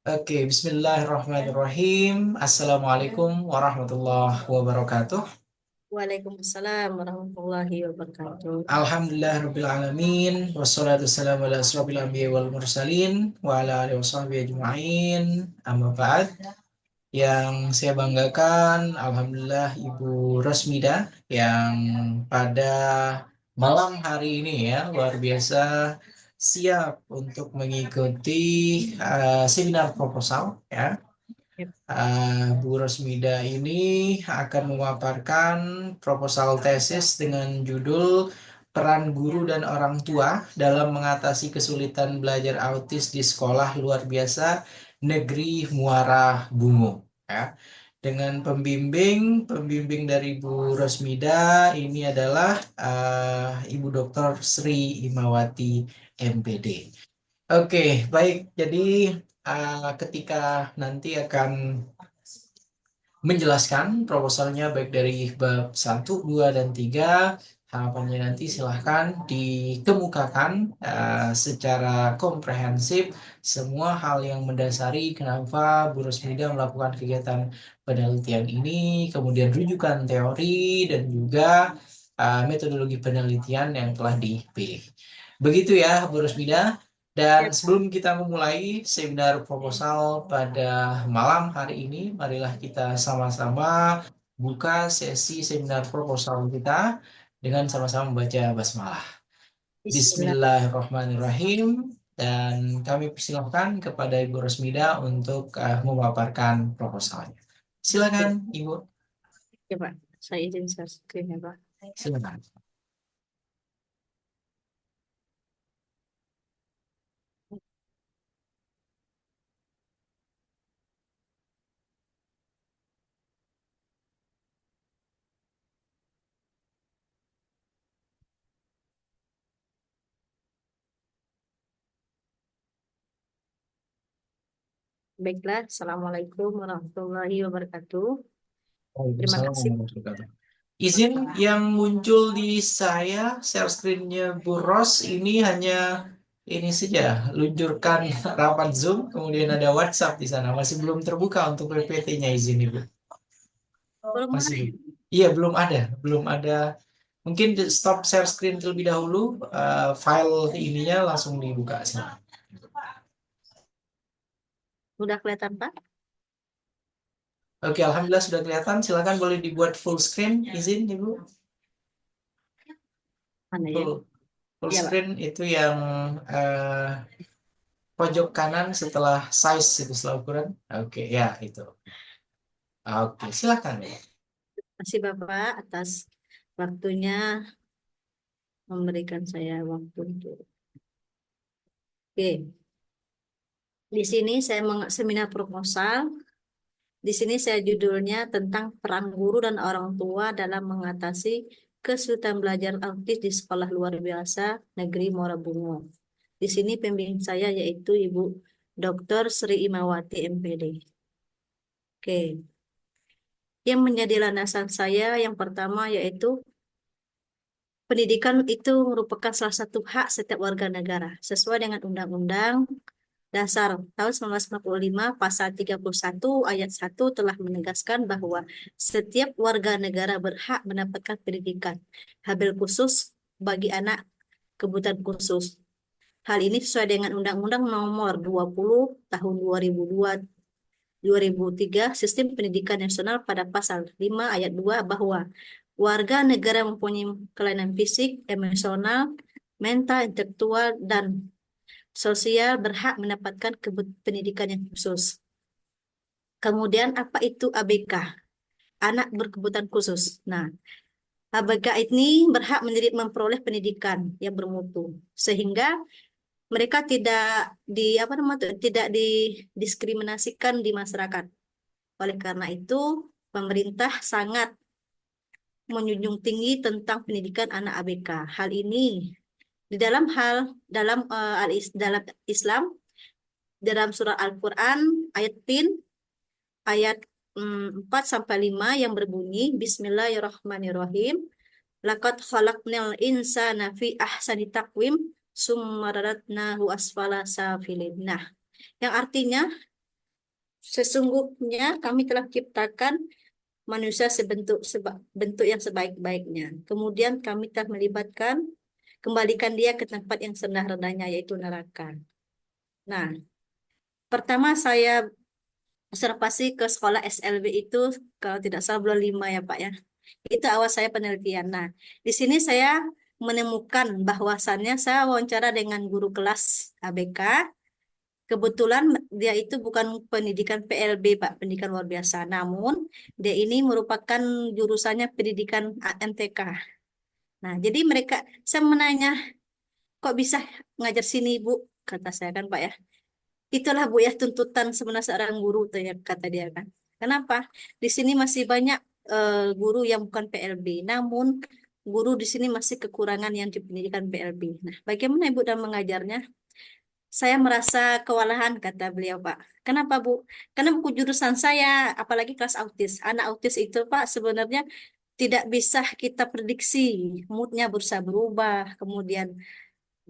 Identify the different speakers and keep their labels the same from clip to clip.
Speaker 1: Oke, Bismillahirrahmanirrahim. Assalamualaikum warahmatullahi wabarakatuh.
Speaker 2: Waalaikumsalam warahmatullahi wabarakatuh.
Speaker 1: Alhamdulillahirrabbilalamin. Wassalatu wassalamu ala asrofil anbiya wal mursalin wa ala alihi wasahbihi ajma'in. Amma ba'd. Yang saya banggakan, Alhamdulillah Ibu Rosmida yang pada malam hari ini ya luar biasa siap untuk mengikuti seminar proposal ya.
Speaker 2: Yep.
Speaker 1: Bu Rosmida ini akan memaparkan proposal tesis dengan judul Peran Guru dan Orang Tua dalam Mengatasi Kesulitan Belajar Autis di Sekolah Luar Biasa Negeri Muara Bungu. Ya. Dengan pembimbing dari Bu Rosmida ini adalah Ibu Dr. Sri Imawati MPD. Oke, baik. Jadi ketika nanti akan menjelaskan proposalnya baik dari bab 1, 2, dan 3, harapannya nanti silahkan dikemukakan secara komprehensif semua hal yang mendasari kenapa Bu Rosmida melakukan kegiatan penelitian ini, kemudian rujukan teori, dan juga metodologi penelitian yang telah dipilih. Begitu ya, Bu Rosmida. Dan
Speaker 2: Yep.
Speaker 1: sebelum kita memulai seminar proposal pada malam hari ini, marilah kita sama-sama buka sesi seminar proposal kita dengan sama-sama membaca basmalah.
Speaker 2: Bismillah.
Speaker 1: Bismillahirrahmanirrahim. Dan kami persilahkan kepada Ibu Rosmida untuk memaparkan proposalnya. Silakan,
Speaker 2: Oke,
Speaker 1: Ibu.
Speaker 2: ya, Pak. Saya izin share screen ya, Pak.
Speaker 1: Silakan.
Speaker 2: Baiklah, Assalamualaikum warahmatullahi wabarakatuh. Terima
Speaker 1: Waalaikumsalam
Speaker 2: kasih.
Speaker 1: warahmatullahi wabarakatuh. Izin yang muncul di saya, share screen-nya Bu Ros ini hanya ini saja, luncurkan rapat Zoom, kemudian ada WhatsApp di sana. Masih belum terbuka untuk PPT-nya, izin Ibu.
Speaker 2: Belum
Speaker 1: Masih
Speaker 2: mulai.
Speaker 1: belum. Iya, belum ada. Mungkin stop share screen terlebih dahulu, file ininya langsung dibuka. Silakan.
Speaker 2: Sudah kelihatan, Pak?
Speaker 1: Oke, Alhamdulillah sudah kelihatan. Silakan boleh dibuat full screen, izin Ibu.
Speaker 2: Mana ya?
Speaker 1: Full, full
Speaker 2: Ya, Pak.
Speaker 1: screen itu yang eh, pojok kanan setelah size itu setelah ukuran. Oke, ya itu. Oke, silakan ya.
Speaker 2: Terima kasih Bapak atas waktunya memberikan saya waktu untuk. Oke, di sini saya seminar proposal. Di sini saya judulnya tentang peran guru dan orang tua dalam mengatasi kesulitan belajar autis di sekolah luar biasa negeri Muara Bungo. Di sini pembimbing saya yaitu Ibu Dr. Sri Imawati MPD. Oke, yang menjadi landasan saya yang pertama yaitu pendidikan itu merupakan salah satu hak setiap warga negara sesuai dengan Undang-Undang Dasar tahun 1945 pasal 31 ayat 1 telah menegaskan bahwa setiap warga negara berhak mendapatkan pendidikan, habil khusus bagi anak kebutuhan khusus. Hal ini sesuai dengan Undang-Undang Nomor 20 Tahun 2003 Sistem Pendidikan Nasional pada pasal 5 ayat 2 bahwa warga negara mempunyai kelainan fisik, emosional, mental, intelektual, dan sosial berhak mendapatkan pendidikan yang khusus. Kemudian apa itu ABK? Anak berkebutuhan khusus. Nah, ABK ini berhak memperoleh pendidikan yang bermutu sehingga mereka tidak apa namanya tidak didiskriminasikan di masyarakat. Oleh karena itu, pemerintah sangat menjunjung tinggi tentang pendidikan anak ABK. Hal ini di dalam Islam dalam surah Al-Qur'an ayat Tin ayat 4 sampai 5 yang berbunyi Bismillahirrahmanirrahim. Laqad khalaqnal insana fi ahsani taqwim summa radadnahu asfala safilin. Nah, yang artinya Sesungguhnya kami telah ciptakan manusia bentuk yang sebaik-baiknya. Kemudian kami telah melibatkan, kembalikan dia ke tempat yang serendah-rendahnya, yaitu neraka. Nah, pertama saya observasi ke sekolah SLB itu, kalau tidak salah bulan 5 ya Pak ya. Itu awal saya penelitian. Nah, di sini saya menemukan bahwasannya saya wawancara dengan guru kelas ABK. Kebetulan dia itu bukan pendidikan PLB, Pak, pendidikan luar biasa. Namun, dia ini merupakan jurusannya pendidikan AMTK. Nah, jadi saya menanya, kok bisa ngajar sini, Bu? Kata saya kan, Pak ya. Itulah, Bu ya, tuntutan sebenarnya seorang guru, kata dia kan. Kenapa? Di sini masih banyak guru yang bukan PLB. Namun, guru di sini masih kekurangan yang di pendidikan PLB. Nah, bagaimana Ibu dalam mengajarnya? Saya merasa kewalahan, kata beliau, Pak. Kenapa, Bu? Karena buku jurusan saya, apalagi kelas autis. Anak autis itu, Pak, sebenarnya tidak bisa kita prediksi. Moodnya berusaha berubah. Kemudian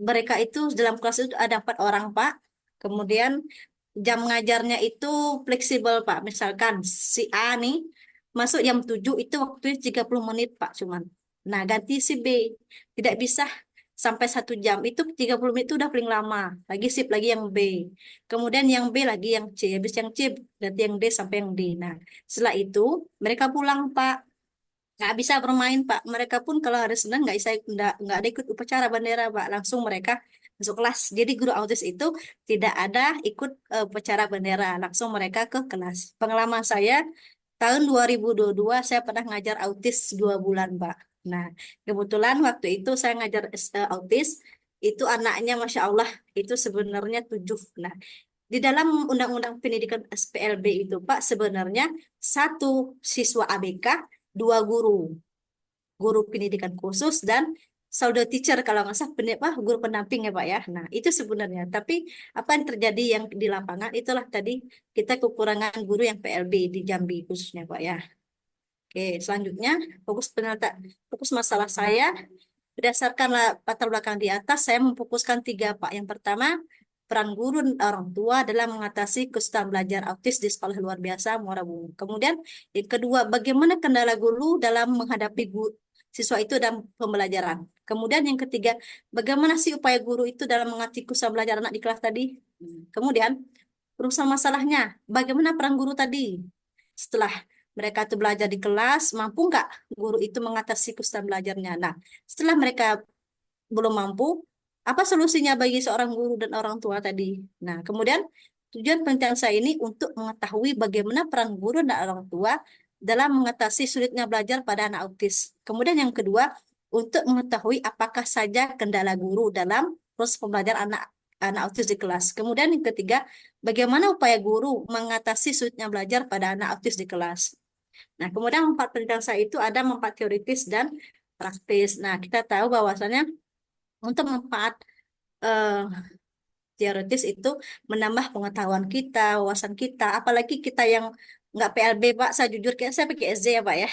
Speaker 2: mereka itu dalam kelas itu ada 4 orang, Pak. Kemudian jam ngajarnya itu fleksibel, Pak. Misalkan si A nih masuk jam 7 itu waktunya 30 menit, Pak, cuman. Nah, ganti si B. Tidak bisa sampai 1 jam. Itu 30 menit itu udah paling lama. Lagi sip lagi yang B. Kemudian yang B lagi yang C. Habis yang C ganti yang D sampai yang D. Nah, setelah itu mereka pulang, Pak. Nggak bisa bermain, Pak. Mereka pun kalau hari Senin nggak ada ikut upacara bendera, Pak. Langsung mereka masuk kelas. Jadi guru autis itu tidak ada ikut upacara bendera. Langsung mereka ke kelas. Pengalaman saya tahun 2022 saya pernah ngajar autis 2 bulan, Pak. Nah, kebetulan waktu itu saya ngajar autis itu anaknya, Masya Allah, itu sebenarnya 7. Nah, di dalam Undang-Undang Pendidikan SPLB itu, Pak, sebenarnya 1 siswa ABK, 2 guru, guru pendidikan khusus dan pseudo teacher kalau nggak salah guru pendamping ya Pak ya. Nah itu sebenarnya. Tapi apa yang terjadi yang di lapangan itulah tadi kita kekurangan guru yang PLB di Jambi khususnya Pak ya. Oke, selanjutnya fokus masalah saya berdasarkan latar belakang di atas saya memfokuskan 3 Pak. Yang pertama peran guru dan orang tua dalam mengatasi kesulitan belajar autis di sekolah luar biasa Muara Bungin. Kemudian yang kedua, bagaimana kendala guru dalam menghadapi siswa itu dalam pembelajaran. Kemudian yang ketiga, bagaimana sih upaya guru itu dalam mengatasi kesulitan belajar anak di kelas tadi. Kemudian urusan masalahnya, bagaimana peran guru tadi. Setelah mereka itu belajar di kelas, mampu nggak guru itu mengatasi kesulitan belajarnya. Nah, setelah mereka belum mampu, apa solusinya bagi seorang guru dan orang tua tadi? Nah, kemudian tujuan penelitian saya ini untuk mengetahui bagaimana peran guru dan orang tua dalam mengatasi sulitnya belajar pada anak autis. Kemudian yang kedua, untuk mengetahui apakah saja kendala guru dalam proses pembelajaran anak autis di kelas. Kemudian yang ketiga, bagaimana upaya guru mengatasi sulitnya belajar pada anak autis di kelas. Nah, kemudian 4 penelitian saya itu ada 4 teoritis dan praktis. Nah, kita tahu bahwasannya untuk manfaat eh, teoritis itu menambah pengetahuan kita, wawasan kita, apalagi kita yang nggak PLB, Pak. Saya jujur, kayak saya pakai SD ya, Pak ya.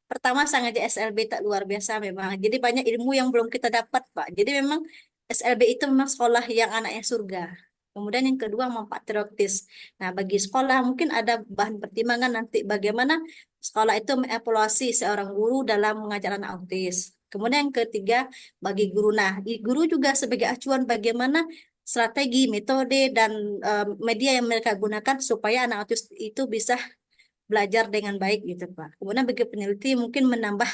Speaker 2: Pertama, saya ngajar SLB tak luar biasa memang. Jadi banyak ilmu yang belum kita dapat, Pak. Jadi memang SLB itu memang sekolah yang anaknya surga. Kemudian yang kedua, manfaat teoritis. Nah, bagi sekolah mungkin ada bahan pertimbangan nanti bagaimana sekolah itu mengevaluasi seorang guru dalam mengajar anak autis. Kemudian yang ketiga, bagi guru. Nah, guru juga sebagai acuan bagaimana strategi, metode, dan media yang mereka gunakan supaya anak autis itu bisa belajar dengan baik gitu Pak. Kemudian bagi peneliti mungkin menambah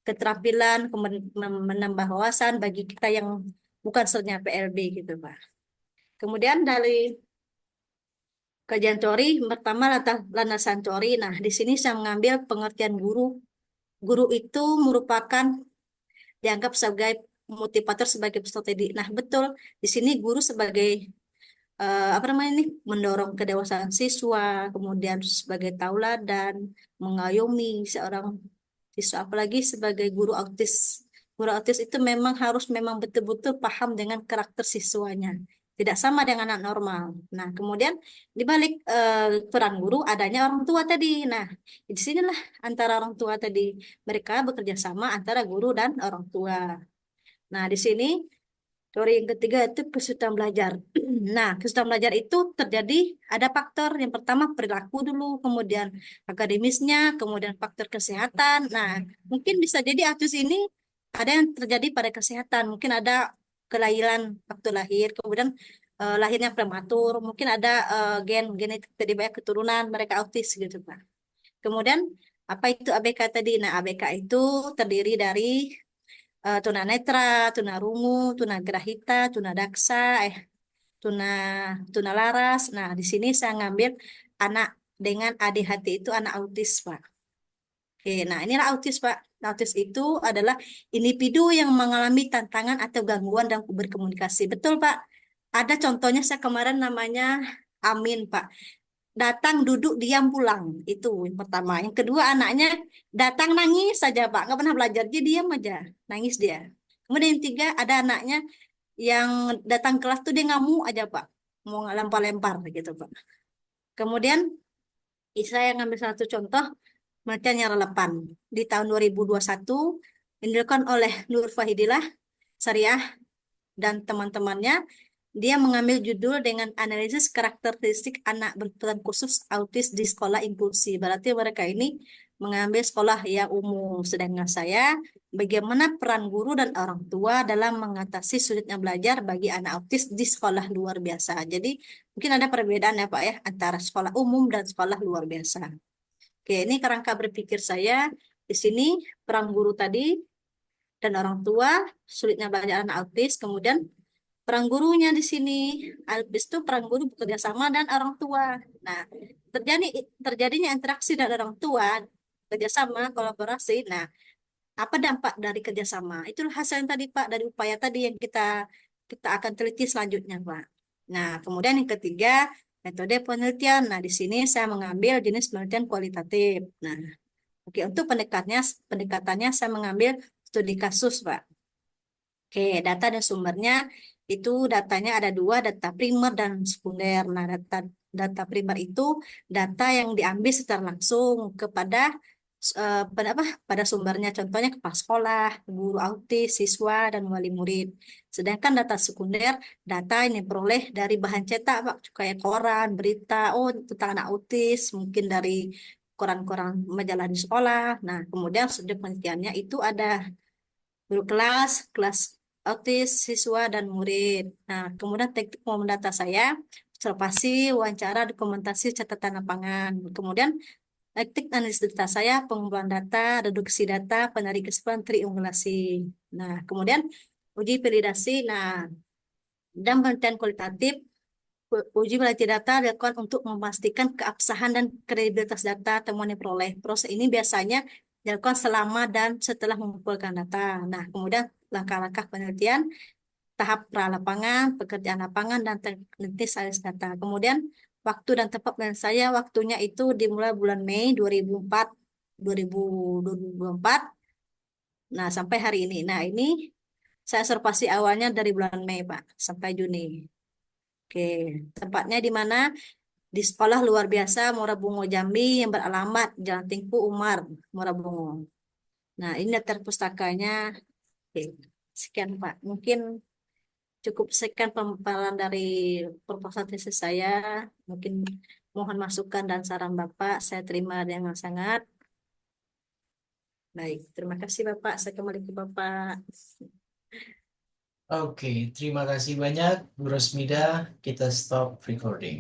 Speaker 2: keterampilan, menambah wawasan bagi kita yang bukan sernya PLB gitu Pak. Kemudian dari kajian teori pertama landasan teori. Nah, di sini saya mengambil pengertian guru. Guru itu merupakan dianggap sebagai motivator sebagai peserta didik. Nah, betul. Di sini guru sebagai apa namanya ini mendorong kedewasaan siswa, kemudian sebagai tauladan, mengayomi seorang siswa, apalagi sebagai guru autis. Guru autis itu memang betul-betul paham dengan karakter siswanya. Tidak sama dengan anak normal. Nah, kemudian di balik peran guru adanya orang tua tadi. Nah, di sinilah antara orang tua tadi mereka bekerja sama antara guru dan orang tua. Nah, di sini teori yang ketiga itu kesulitan belajar. Nah, kesulitan belajar itu terjadi ada faktor yang pertama perilaku dulu, kemudian akademisnya, kemudian faktor kesehatan. Nah, mungkin bisa jadi autis ini ada yang terjadi pada kesehatan, mungkin ada kelahiran waktu lahir, kemudian lahirnya prematur, mungkin ada gen genetik tadi banyak keturunan mereka autis gitu, Pak. Kemudian apa itu ABK tadi? Nah, ABK itu terdiri dari tunanetra, tunarungu, tunagrahita, tunadaksa, tuna tuna laras. Nah, di sini saya ngambil anak dengan ADHD itu anak autis, Pak. Oke, nah inilah autis, Pak. Autis itu adalah individu yang mengalami tantangan atau gangguan dalam berkomunikasi. Betul, Pak. Ada contohnya saya kemarin namanya Amin, Pak. Datang, duduk, diam, pulang. Itu yang pertama. Yang kedua, anaknya datang nangis saja, Pak. Nggak pernah belajar, dia diam aja. Nangis dia. Kemudian yang tiga, ada anaknya yang datang kelas tuh dia ngamuk aja, Pak. Mau lempar-lempar gitu, Pak. Kemudian saya ngambil satu contoh penelitian yang relevan. Di tahun 2021 yang dilakukan oleh Nur Fahidillah Syariah dan teman-temannya, dia mengambil judul dengan analisis karakteristik anak berkebutuhan khusus autis di sekolah inklusi. Berarti mereka ini mengambil sekolah yang umum. Sedangkan saya, bagaimana peran guru dan orang tua dalam mengatasi sulitnya belajar bagi anak autis di sekolah luar biasa. Jadi, mungkin ada perbedaan ya Pak ya, antara sekolah umum dan sekolah luar biasa. Oke, ini kerangka berpikir saya. Di sini peran guru tadi dan orang tua, sulitnya belajar anak autis, kemudian peran gurunya di sini. Habis itu peran guru bekerja sama dan orang tua. Nah, terjadi terjadinya interaksi dengan orang tua, kerjasama, kolaborasi. Nah, apa dampak dari kerjasama? Itulah hasil yang tadi Pak, dari upaya tadi yang kita kita akan teliti selanjutnya Pak. Nah, kemudian yang ketiga, metode penelitian. Nah, di sini saya mengambil jenis penelitian kualitatif. Nah, oke, untuk pendekatannya saya mengambil studi kasus Pak. Oke, data dan sumbernya itu datanya ada dua, data primer dan sekunder. Nah, data primer itu data yang diambil secara langsung kepada pada sumbernya, contohnya kepala sekolah, guru autis, siswa, dan wali murid. Sedangkan data sekunder, data ini diperoleh dari bahan cetak, Pak, kayak koran, berita, oh tentang anak autis, mungkin dari koran-koran majalah di sekolah. Nah, kemudian studi penelitiannya itu ada guru kelas, kelas autis, siswa, dan murid. Nah, kemudian teknik mendata saya, observasi, wawancara, dokumentasi, catatan lapangan. Kemudian teknik analisis data saya, pengumpulan data, reduksi data, penarik kesimpulan, triangulasi. Nah, kemudian uji validasi. Nah, dalam penelitian kualitatif, uji validasi data dilakukan untuk memastikan keabsahan dan kredibilitas data temuan yang diperoleh. Proses ini biasanya dilakukan selama dan setelah mengumpulkan data. Nah, kemudian langkah-langkah penelitian, tahap pra-lapangan, pekerjaan lapangan, dan teknis analisis data. Kemudian, waktu dan tempat penelitian saya, waktunya itu dimulai bulan Mei 2004, 2024, nah sampai hari ini. Nah, ini saya observasi awalnya dari bulan Mei, Pak, sampai Juni. Oke, tempatnya di mana? Di sekolah luar biasa Muara Bungo Jambi yang beralamat Jalan Tingku Umar, Muara Bungo. Nah, ini daftar pustakanya. Oke, sekian Pak. Mungkin cukup sekian pemaparan dari proposal tesis saya. Mungkin mohon masukan dan saran Bapak. Saya terima dengan sangat. Baik, terima kasih Bapak. Saya kembali ke Bapak.
Speaker 1: Oke, terima kasih banyak Bu Rosmida. Kita stop recording.